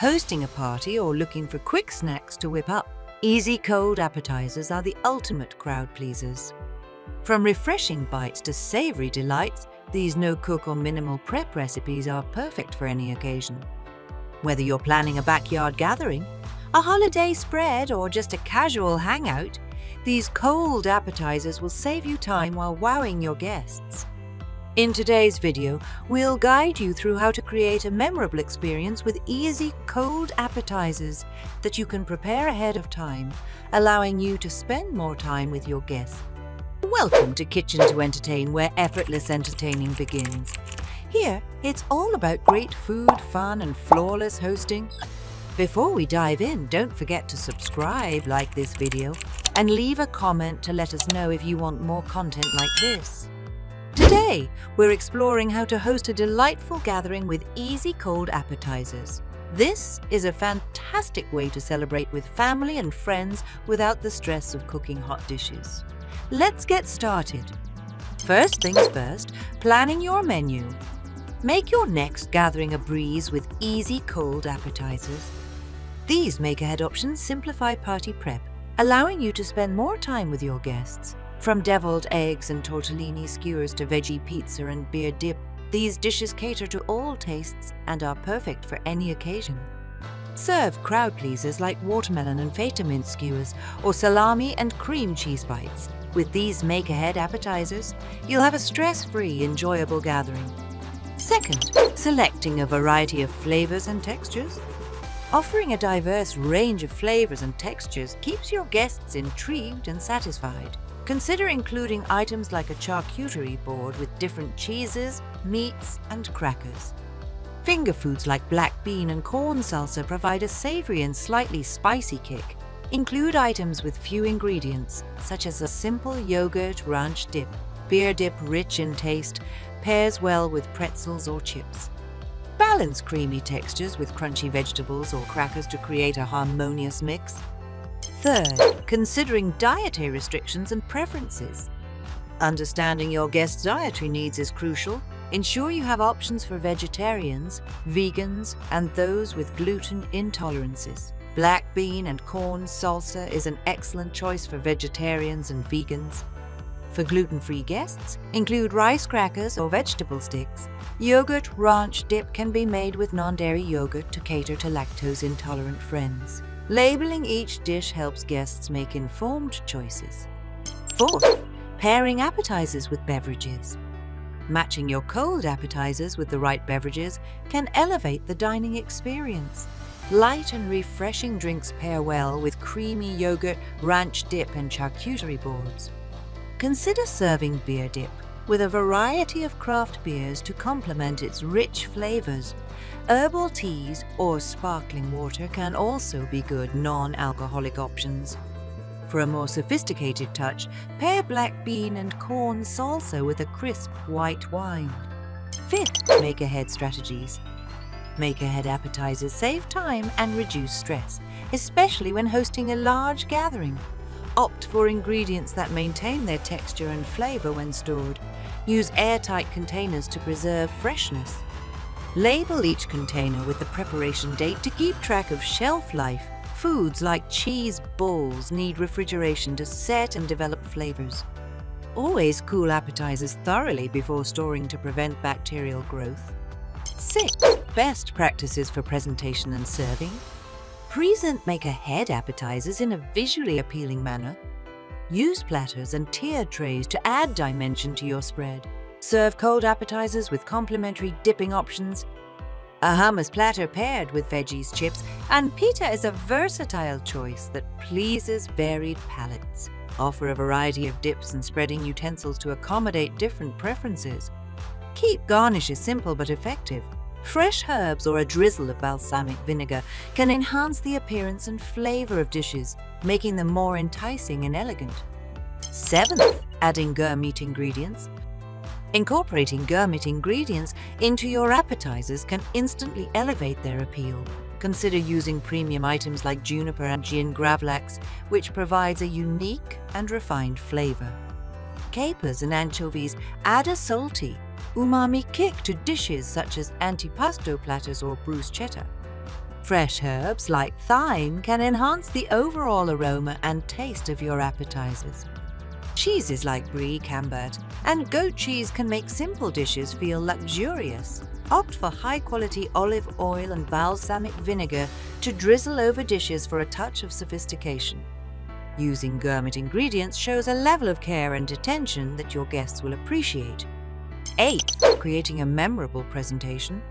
Hosting a party or looking for quick snacks to whip up, easy cold appetizers are the ultimate crowd pleasers. From refreshing bites to savory delights, these no-cook or minimal prep recipes are perfect for any occasion. Whether you're planning a backyard gathering, a holiday spread, or just a casual hangout, these cold appetizers will save you time while wowing your guests. In today's video, we'll guide you through how to create a memorable experience with easy cold appetizers that you can prepare ahead of time, allowing you to spend more time with your guests. Welcome to Kitchen to Entertain, where effortless entertaining begins. Here, it's all about great food, fun, and flawless hosting. Before we dive in, don't forget to subscribe, like this video, and leave a comment to let us know if you want more content like this. Today, we're exploring how to host a delightful gathering with easy cold appetizers. This is a fantastic way to celebrate with family and friends without the stress of cooking hot dishes. Let's get started. First things first, planning your menu. Make your next gathering a breeze with easy cold appetizers. These make-ahead options simplify party prep, allowing you to spend more time with your guests. From deviled eggs and tortellini skewers to veggie pizza and beer dip, these dishes cater to all tastes and are perfect for any occasion. Serve crowd pleasers like watermelon and feta mint skewers or salami and cream cheese bites. With these make-ahead appetizers, you'll have a stress-free, enjoyable gathering. Second, selecting a variety of flavors and textures. Offering a diverse range of flavors and textures keeps your guests intrigued and satisfied. Consider including items like a charcuterie board with different cheeses, meats, and crackers. Finger foods like black bean and corn salsa provide a savory and slightly spicy kick. Include items with few ingredients, such as a simple yogurt ranch dip. Beer dip, rich in taste, pairs well with pretzels or chips. Balance creamy textures with crunchy vegetables or crackers to create a harmonious mix. Third, considering dietary restrictions and preferences. Understanding your guests' dietary needs is crucial. Ensure you have options for vegetarians, vegans, and those with gluten intolerances. Black bean and corn salsa is an excellent choice for vegetarians and vegans. For gluten-free guests, include rice crackers or vegetable sticks. Yogurt ranch dip can be made with non-dairy yogurt to cater to lactose-intolerant friends. Labeling each dish helps guests make informed choices. Fourth, pairing appetizers with beverages. Matching your cold appetizers with the right beverages can elevate the dining experience. Light and refreshing drinks pair well with creamy yogurt, ranch dip, and charcuterie boards. Consider serving beer dip with a variety of craft beers to complement its rich flavors. Herbal teas or sparkling water can also be good non-alcoholic options. For a more sophisticated touch, pair black bean and corn salsa with a crisp white wine. Fifth, make-ahead strategies. Make-ahead appetizers save time and reduce stress, especially when hosting a large gathering. Opt for ingredients that maintain their texture and flavor when stored. Use airtight containers to preserve freshness. Label each container with the preparation date to keep track of shelf life. Foods like cheese balls need refrigeration to set and develop flavors. Always cool appetizers thoroughly before storing to prevent bacterial growth. 6. Best practices for presentation and serving. Present make-ahead appetizers in a visually appealing manner. Use platters and tiered trays to add dimension to your spread. Serve cold appetizers with complimentary dipping options. A hummus platter paired with veggies, chips, and pita is a versatile choice that pleases varied palates. Offer a variety of dips and spreading utensils to accommodate different preferences. Keep garnishes simple but effective. Fresh herbs or a drizzle of balsamic vinegar can enhance the appearance and flavor of dishes, making them more enticing and elegant. 7th, adding gourmet ingredients. Incorporating gourmet ingredients into your appetizers can instantly elevate their appeal. Consider using premium items like juniper and gin gravlax, which provides a unique and refined flavor. Capers and anchovies add a salty, umami kick to dishes such as antipasto platters or bruschetta. Fresh herbs like thyme can enhance the overall aroma and taste of your appetizers. Cheeses like brie, camembert, and goat cheese can make simple dishes feel luxurious. Opt for high-quality olive oil and balsamic vinegar to drizzle over dishes for a touch of sophistication. Using gourmet ingredients shows a level of care and attention that your guests will appreciate. 8. Creating a memorable presentation.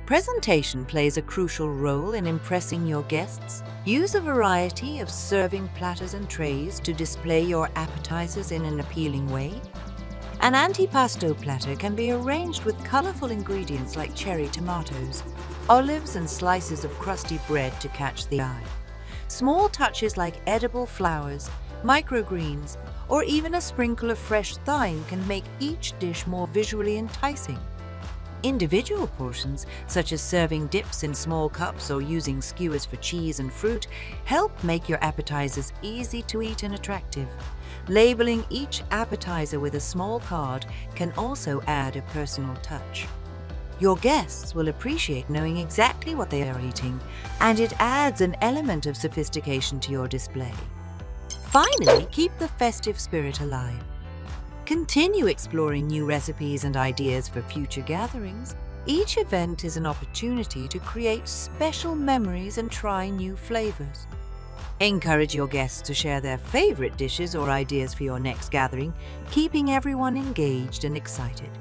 Presentation plays a crucial role in impressing your guests. Use a variety of serving platters and trays to display your appetizers in an appealing way. An antipasto platter can be arranged with colorful ingredients like cherry tomatoes, olives, and slices of crusty bread to catch the eye. Small touches like edible flowers, microgreens, or even a sprinkle of fresh thyme can make each dish more visually enticing. Individual portions, such as serving dips in small cups or using skewers for cheese and fruit, help make your appetizers easy to eat and attractive. Labeling each appetizer with a small card can also add a personal touch. Your guests will appreciate knowing exactly what they are eating, and it adds an element of sophistication to your display. Finally, keep the festive spirit alive. Continue exploring new recipes and ideas for future gatherings. Each event is an opportunity to create special memories and try new flavors. Encourage your guests to share their favorite dishes or ideas for your next gathering, keeping everyone engaged and excited.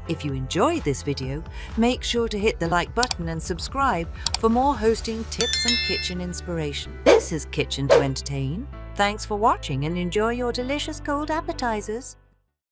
If you enjoyed this video, make sure to hit the like button and subscribe for more hosting tips and kitchen inspiration. This is Kitchen to Entertain. Thanks for watching and enjoy your delicious cold appetizers.